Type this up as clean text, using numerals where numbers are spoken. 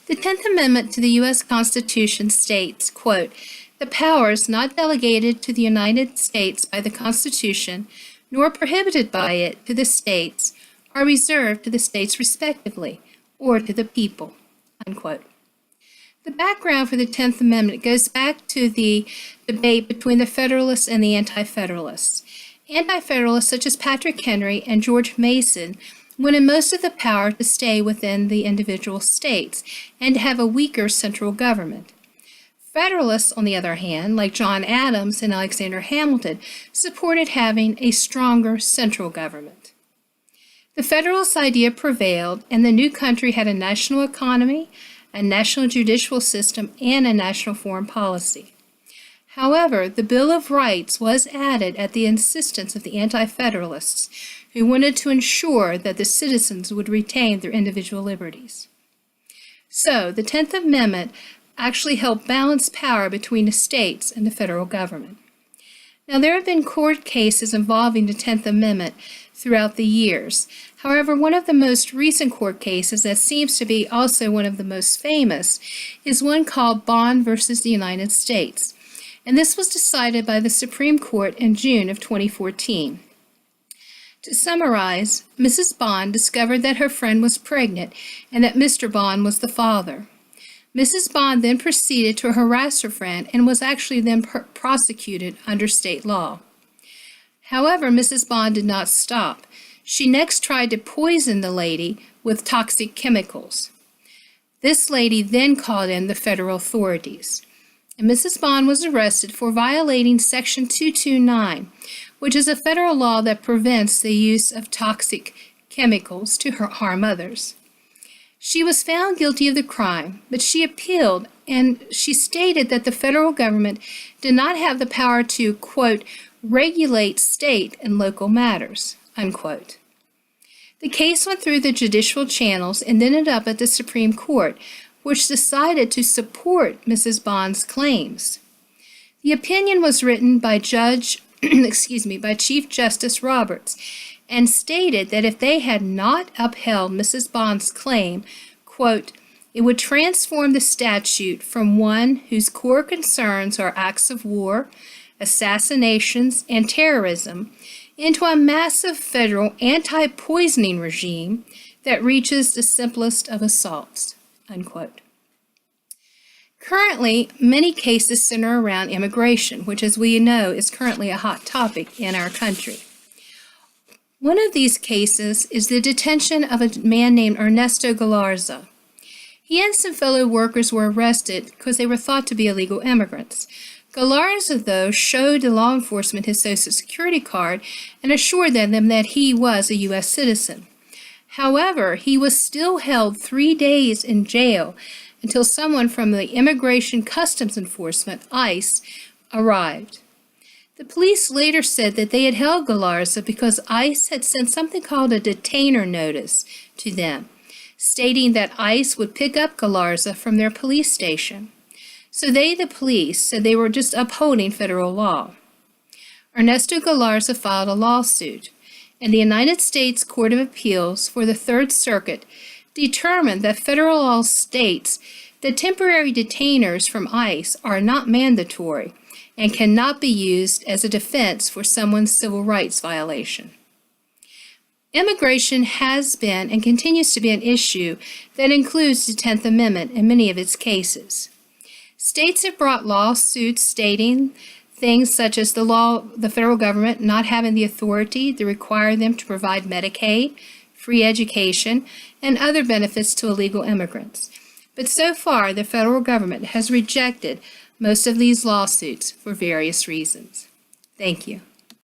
The 10th Amendment to the U.S. Constitution states, quote, "The powers not delegated to the United States by the Constitution, nor prohibited by it to the states, are reserved to the states respectively, or to the people," unquote. The background for the 10th Amendment goes back to the debate between the Federalists and the Anti-Federalists. Anti-Federalists such as Patrick Henry and George Mason wanted most of the power to stay within the individual states and to have a weaker central government. Federalists, on the other hand, like John Adams and Alexander Hamilton, supported having a stronger central government. The Federalist idea prevailed, and the new country had a national economy, a national judicial system, and a national foreign policy. However, the Bill of Rights was added at the insistence of the Anti-Federalists, who wanted to ensure that the citizens would retain their individual liberties. So, the 10th Amendment actually helped balance power between the states and the federal government. Now, there have been court cases involving the 10th Amendment throughout the years. However, one of the most recent court cases that seems to be also one of the most famous is one called Bond versus the United States. And this was decided by the Supreme Court in June of 2014. To summarize, Mrs. Bond discovered that her friend was pregnant and that Mr. Bond was the father. Mrs. Bond then proceeded to harass her friend and was actually then prosecuted under state law. However, Mrs. Bond did not stop. She next tried to poison the lady with toxic chemicals. This lady then called in the federal authorities, and Mrs. Bond was arrested for violating Section 229, which is a federal law that prevents the use of toxic chemicals to harm others. She was found guilty of the crime, but she appealed, and she stated that the federal government did not have the power to, quote, "regulate state and local matters," unquote. The case went through the judicial channels and ended up at the Supreme Court, which decided to support Mrs. Bond's claims. The opinion was written by by Chief Justice Roberts, and stated that if they had not upheld Mrs. Bond's claim, quote, "it would transform the statute from one whose core concerns are acts of war, assassinations, and terrorism into a massive federal anti-poisoning regime that reaches the simplest of assaults," unquote. Currently, many cases center around immigration, which, as we know, is currently a hot topic in our country. One of these cases is the detention of a man named Ernesto Galarza. He and some fellow workers were arrested because they were thought to be illegal immigrants. Galarza, though, showed the law enforcement his Social Security card and assured them that he was a U.S. citizen. However, he was still held 3 days in jail until someone from the Immigration Customs Enforcement, ICE, arrived. The police later said that they had held Galarza because ICE had sent something called a detainer notice to them, stating that ICE would pick up Galarza from their police station. So they, the police, said they were just upholding federal law. Ernesto Galarza filed a lawsuit, and the United States Court of Appeals for the Third Circuit determined that federal law states that temporary detainers from ICE are not mandatory and cannot be used as a defense for someone's civil rights violation. Immigration has been and continues to be an issue that includes the 10th Amendment in many of its cases. States have brought lawsuits stating things such as the federal government not having the authority to require them to provide Medicaid, free education, and other benefits to illegal immigrants. But so far, the federal government has rejected most of these lawsuits for various reasons. Thank you.